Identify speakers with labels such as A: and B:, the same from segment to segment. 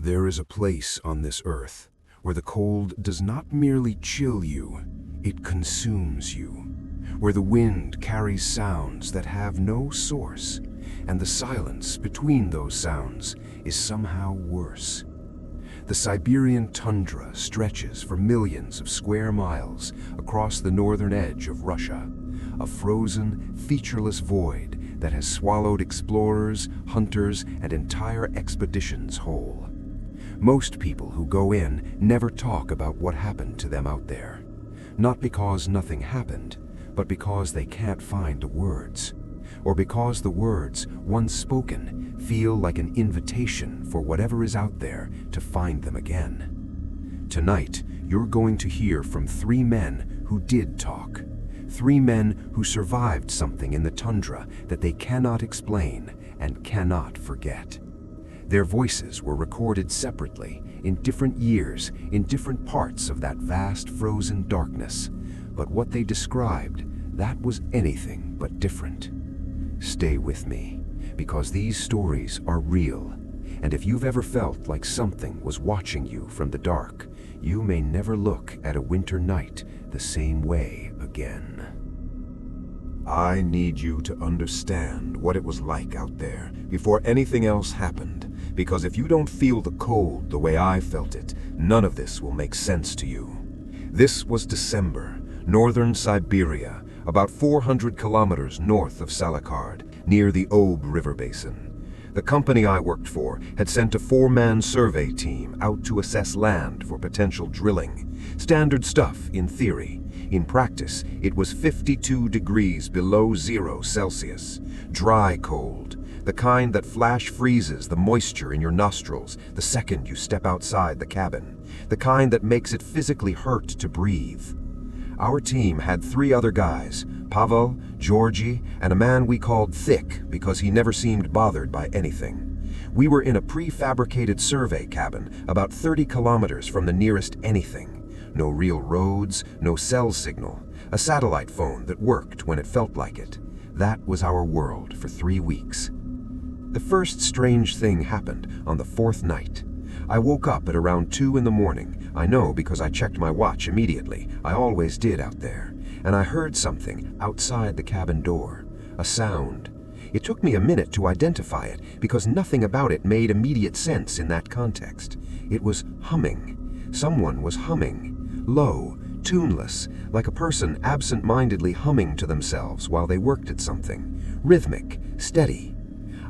A: There is a place on this earth where the cold does not merely chill you, it consumes you. Where the wind carries sounds that have no source, and the silence between those sounds is somehow worse. The Siberian Tundra stretches for millions of square miles across the northern edge of Russia, a frozen, featureless void that has swallowed explorers, hunters, and entire expeditions whole. Most people who go in never talk about what happened to them out there. Not because nothing happened, but because they can't find the words. Or because the words, once spoken, feel like an invitation for whatever is out there to find them again. Tonight, you're going to hear from 3 men who did talk. 3 men who survived something in the tundra that they cannot explain and cannot forget. Their voices were recorded separately, in different years, in different parts of that vast frozen darkness. But what they described, that was anything but different. Stay with me, because these stories are real. And if you've ever felt like something was watching you from the dark, you may never look at a winter night the same way again. I need you to understand what it was like out there before anything else happened, because if you don't feel the cold the way I felt it, none of this will make sense to you. This was December, northern Siberia, about 400 kilometers north of Salikard, near the Ob River basin. The company I worked for had sent a 4-man survey team out to assess land for potential drilling. Standard stuff in theory. In practice, it was 52 degrees below 0 Celsius. Dry cold, the kind that flash freezes the moisture in your nostrils the second you step outside the cabin. The kind that makes it physically hurt to breathe. Our team had 3 other guys, Pavel, Georgi, and a man we called Thick because he never seemed bothered by anything. We were in a prefabricated survey cabin about 30 kilometers from the nearest anything. No real roads, no cell signal, a satellite phone that worked when it felt like it. That was our world for 3 weeks. The first strange thing happened on the 4th night. I woke up at around 2 in the morning. I know because I checked my watch immediately. I always did out there. And I heard something outside the cabin door. A sound. It took me a minute to identify it because nothing about it made immediate sense in that context. It was humming. Someone was humming. Low, tuneless, like a person absent-mindedly humming to themselves while they worked at something. Rhythmic, steady.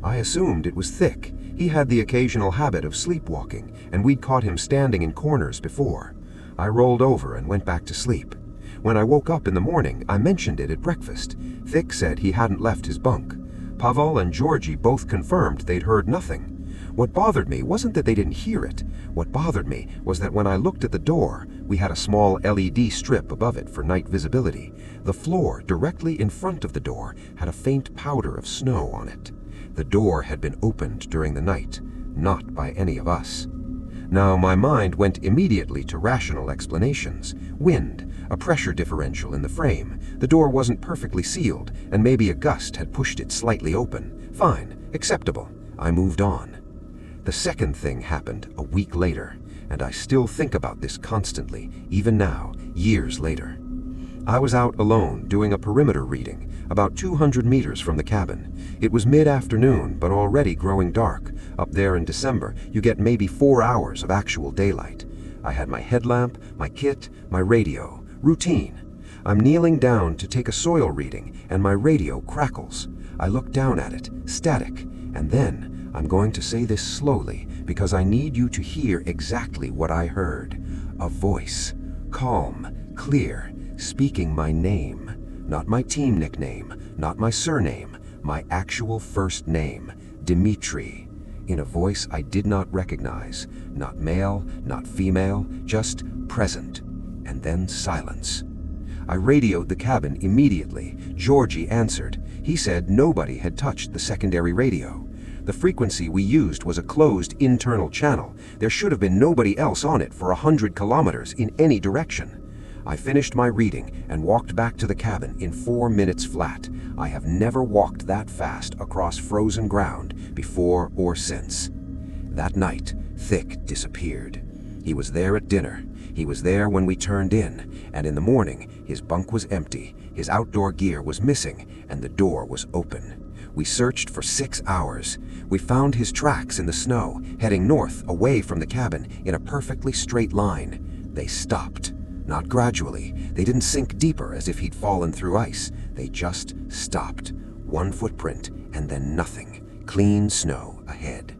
A: I assumed it was Thick. He had the occasional habit of sleepwalking, and we'd caught him standing in corners before. I rolled over and went back to sleep. When I woke up in the morning, I mentioned it at breakfast. Thick said he hadn't left his bunk. Pavel and Georgi both confirmed they'd heard nothing. What bothered me wasn't that they didn't hear it. What bothered me was that when I looked at the door, we had a small LED strip above it for night visibility. The floor directly in front of the door had a faint powder of snow on it. The door had been opened during the night, not by any of us. Now my mind went immediately to rational explanations. Wind, a pressure differential in the frame. The door wasn't perfectly sealed, and maybe a gust had pushed it slightly open. Fine, acceptable. I moved on. The second thing happened a week later, and I still think about this constantly, even now, years later. I was out alone doing a perimeter reading, about 200 meters from the cabin. It was mid-afternoon, but already growing dark. Up there in December, you get maybe 4 hours of actual daylight. I had my headlamp, my kit, my radio. Routine. I'm kneeling down to take a soil reading, and my radio crackles. I look down at it, static, and then I'm going to say this slowly because I need you to hear exactly what I heard. A voice, calm, clear, speaking my name. Not my team nickname, not my surname, my actual first name, Dmitri. In a voice I did not recognize. Not male, not female, just present. And then silence. I radioed the cabin immediately. Georgi answered. He said nobody had touched the secondary radio. The frequency we used was a closed internal channel. There should have been nobody else on it for 100 kilometers in any direction. I finished my reading and walked back to the cabin in 4 minutes flat. I have never walked that fast across frozen ground before or since.
B: That night, Thick disappeared. He was there at dinner. He was there when we turned in, and in the morning, his bunk was empty, his outdoor gear was missing, and the door was open. We searched for 6 hours. We found his tracks in the snow, heading north, away from the cabin, in a perfectly straight line. They stopped. Not gradually. They didn't sink deeper as if he'd fallen through ice. They just stopped. One footprint, and then nothing. Clean snow ahead.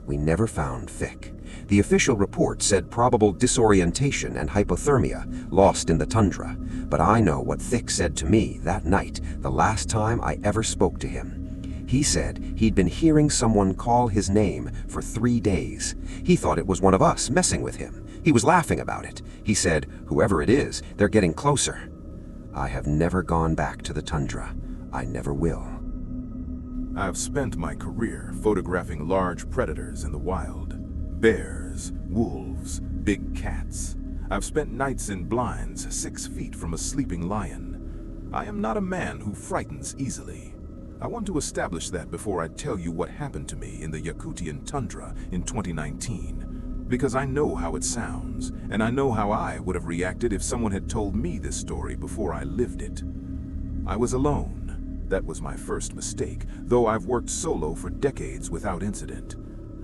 B: We never found Thick. The official report said probable disorientation and hypothermia, lost in the tundra. But I know what Thick said to me that night, the last time I ever spoke to him. He said he'd been hearing someone call his name for 3 days. He thought it was one of us messing with him. He was laughing about it. He said, "Whoever it is, they're getting closer." I have never gone back to the tundra. I never will.
C: I've spent my career photographing large predators in the wild. Bears, wolves, big cats. I've spent nights in blinds 6 feet from a sleeping lion. I am not a man who frightens easily. I want to establish that before I tell you what happened to me in the Yakutian tundra in 2019. Because I know how it sounds, and I know how I would have reacted if someone had told me this story before I lived it. I was alone. That was my first mistake, though I've worked solo for decades without incident.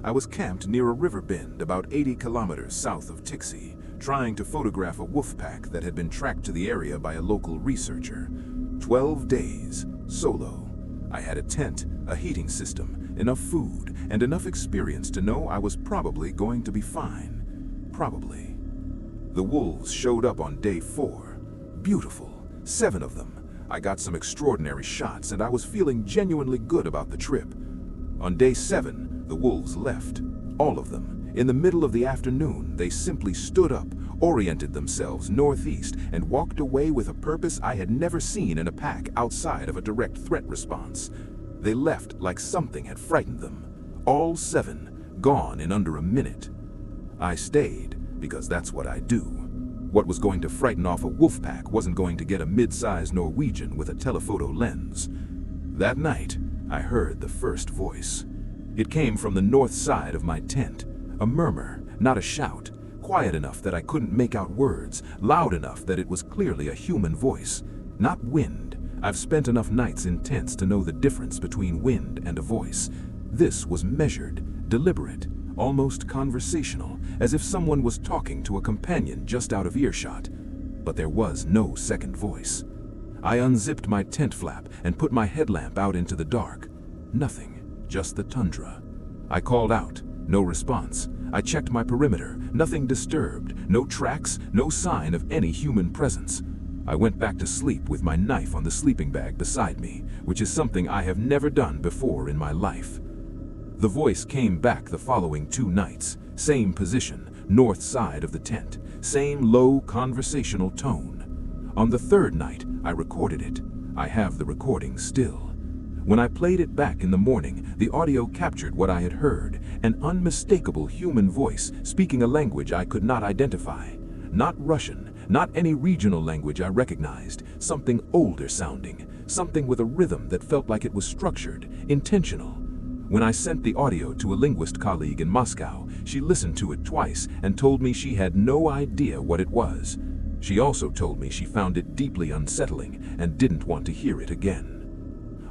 C: I was camped near a river bend about 80 kilometers south of Tixi, trying to photograph a wolf pack that had been tracked to the area by a local researcher. 12 days, solo. I had a tent, a heating system, enough food, and enough experience to know I was probably going to be fine. Probably. The wolves showed up on day 4. Beautiful. 7 of them. I got some extraordinary shots, and I was feeling genuinely good about the trip. On day 7, the wolves left. All of them. In the middle of the afternoon, they simply stood up, oriented themselves northeast, and walked away with a purpose I had never seen in a pack outside of a direct threat response. They left like something had frightened them. All 7, gone in under a minute. I stayed, because that's what I do. What was going to frighten off a wolf pack wasn't going to get a mid-sized Norwegian with a telephoto lens. That night, I heard the first voice. It came from the north side of my tent. A murmur, not a shout. Quiet enough that I couldn't make out words, loud enough that it was clearly a human voice. Not wind. I've spent enough nights in tents to know the difference between wind and a voice. This was measured, deliberate, almost conversational, as if someone was talking to a companion just out of earshot. But there was no second voice. I unzipped my tent flap and put my headlamp out into the dark. Nothing, just the tundra. I called out, no response. I checked my perimeter, nothing disturbed, no tracks, no sign of any human presence. I went back to sleep with my knife on the sleeping bag beside me, which is something I have never done before in my life. The voice came back the following 2 nights, same position, north side of the tent, same low conversational tone. On the 3rd night, I recorded it. I have the recording still. When I played it back in the morning, the audio captured what I had heard, an unmistakable human voice speaking a language I could not identify. Not Russian, not any regional language I recognized, something older sounding, something with a rhythm that felt like it was structured, intentional. When I sent the audio to a linguist colleague in Moscow, she listened to it twice and told me she had no idea what it was. She also told me she found it deeply unsettling and didn't want to hear it again.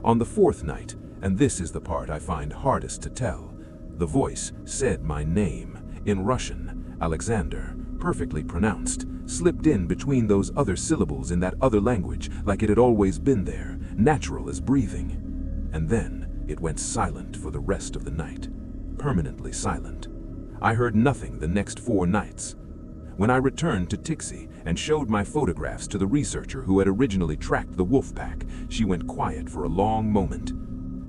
C: On the 4th night, and this is the part I find hardest to tell, the voice said my name, in Russian, Alexander, perfectly pronounced, slipped in between those other syllables in that other language like it had always been there, natural as breathing. And then it went silent for the rest of the night, permanently silent. I heard nothing the next 4 nights. When I returned to Tixi and showed my photographs to the researcher who had originally tracked the wolf pack, she went quiet for a long moment.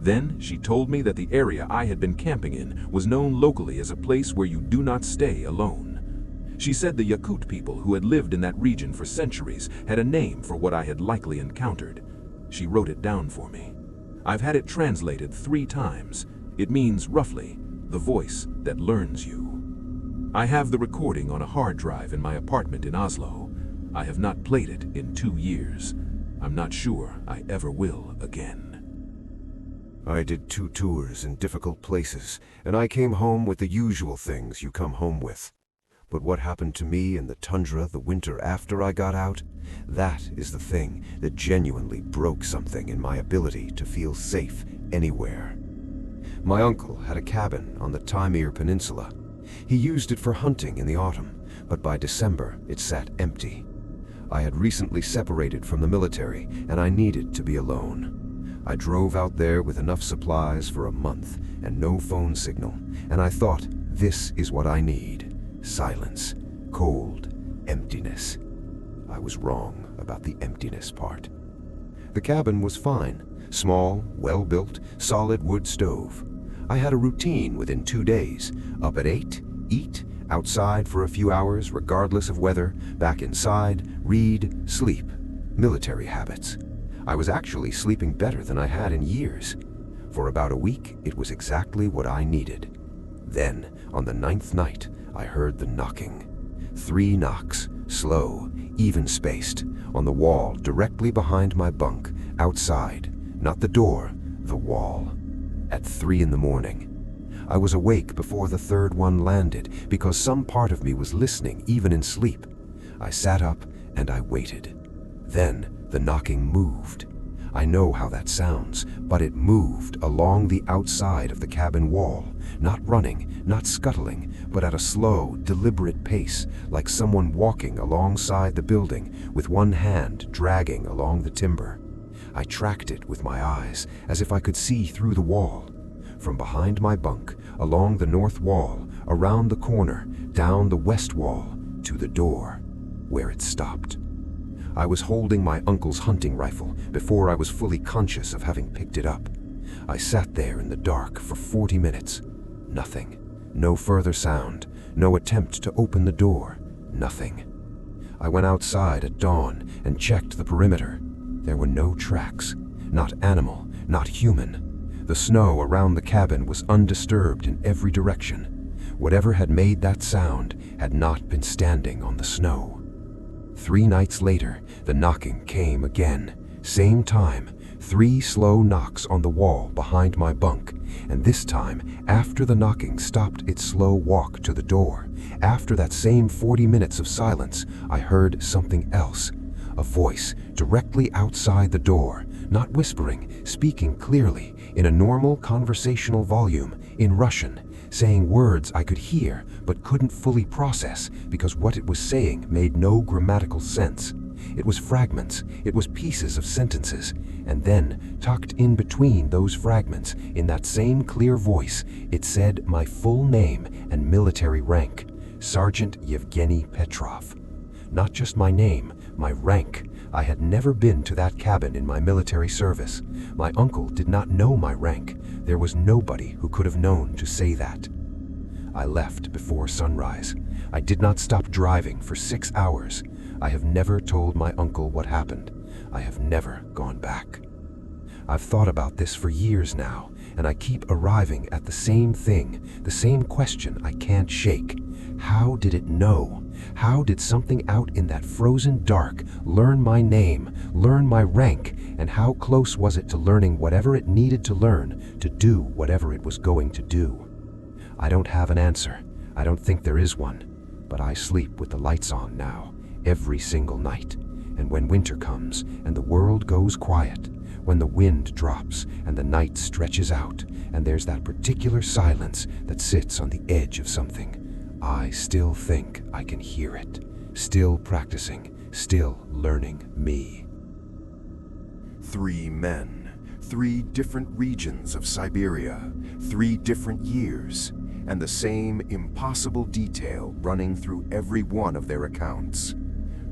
C: Then she told me that the area I had been camping in was known locally as a place where you do not stay alone. She said the Yakut people who had lived in that region for centuries had a name for what I had likely encountered. She wrote it down for me. I've had it translated 3 times. It means, roughly, the voice that learns you. I have the recording on a hard drive in my apartment in Oslo. I have not played it in 2 years. I'm not sure I ever will again.
A: I did 2 tours in difficult places, and I came home with the usual things you come home with. But what happened to me in the tundra the winter after I got out, that is the thing that genuinely broke something in my ability to feel safe anywhere. My uncle had a cabin on the Taimyr Peninsula. He used it for hunting in the autumn, but by December it sat empty. I had recently separated from the military, and I needed to be alone. I drove out there with enough supplies for a month and no phone signal, and I thought, this is what I need. Silence, cold, emptiness. I was wrong about the emptiness part. The cabin was fine. Small, well-built, solid wood stove. I had a routine within 2 days. Up at 8, eat, outside for a few hours regardless of weather, back inside, read, sleep. Military habits. I was actually sleeping better than I had in years. For about a week, it was exactly what I needed. Then, on the 9th night, I heard the knocking. 3 knocks, slow, even-spaced, on the wall directly behind my bunk, outside. Not the door, the wall. At 3 in the morning. I was awake before the 3rd one landed because some part of me was listening even in sleep. I sat up and I waited. Then the knocking moved. I know how that sounds, but it moved along the outside of the cabin wall, not running, not scuttling, but at a slow, deliberate pace, like someone walking alongside the building with one hand dragging along the timber. I tracked it with my eyes, as if I could see through the wall. From behind my bunk, along the north wall, around the corner, down the west wall, to the door, where it stopped. I was holding my uncle's hunting rifle before I was fully conscious of having picked it up. I sat there in the dark for 40 minutes. Nothing. No further sound. No attempt to open the door. Nothing. I went outside at dawn and checked the perimeter. There were no tracks. Not animal, not human. The snow around the cabin was undisturbed in every direction. Whatever had made that sound had not been standing on the snow. 3 nights later, the knocking came again. Same time, 3 slow knocks on the wall behind my bunk, and this time, after the knocking stopped its slow walk to the door, after that same 40 minutes of silence, I heard something else. A voice directly outside the door, not whispering, speaking clearly, in a normal conversational volume, in Russian, saying words I could hear but couldn't fully process because what it was saying made no grammatical sense. It was fragments, it was pieces of sentences, and then, tucked in between those fragments, in that same clear voice, it said my full name and military rank, Sergeant Yevgeny Petrov. Not just my name, my rank. I had never been to that cabin in my military service. My uncle did not know my rank. There was nobody who could have known to say that. I left before sunrise. I did not stop driving for 6 hours. I have never told my uncle what happened. I have never gone back. I've thought about this for years now, and I keep arriving at the same thing, the same question I can't shake. How did it know? How did something out in that frozen dark learn my name, learn my rank, and how close was it to learning whatever it needed to learn to do whatever it was going to do? I don't have an answer. I don't think there is one. But I sleep with the lights on now, every single night. And when winter comes and the world goes quiet, when the wind drops and the night stretches out, and there's that particular silence that sits on the edge of something, I still think I can hear it, still practicing, still learning me.
D: 3 men, 3 different regions of Siberia, 3 different years, and the same impossible detail running through every one of their accounts.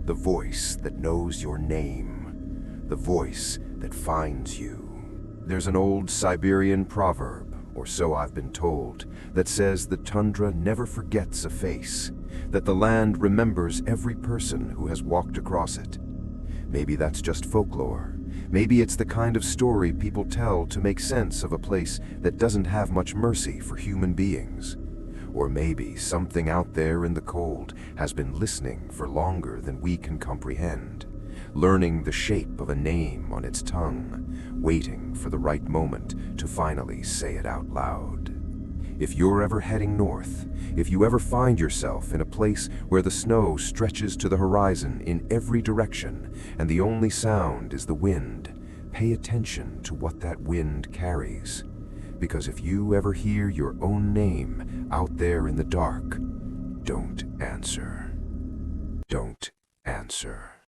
D: The voice that knows your name, the voice that finds you. There's an old Siberian proverb, or so I've been told, that says the tundra never forgets a face, that the land remembers every person who has walked across it. Maybe that's just folklore. Maybe it's the kind of story people tell to make sense of a place that doesn't have much mercy for human beings. Or maybe something out there in the cold has been listening for longer than we can comprehend, learning the shape of a name on its tongue, waiting for the right moment to finally say it out loud. If you're ever heading north, if you ever find yourself in a place where the snow stretches to the horizon in every direction and the only sound is the wind, pay attention to what that wind carries. Because if you ever hear your own name out there in the dark, don't answer. Don't answer.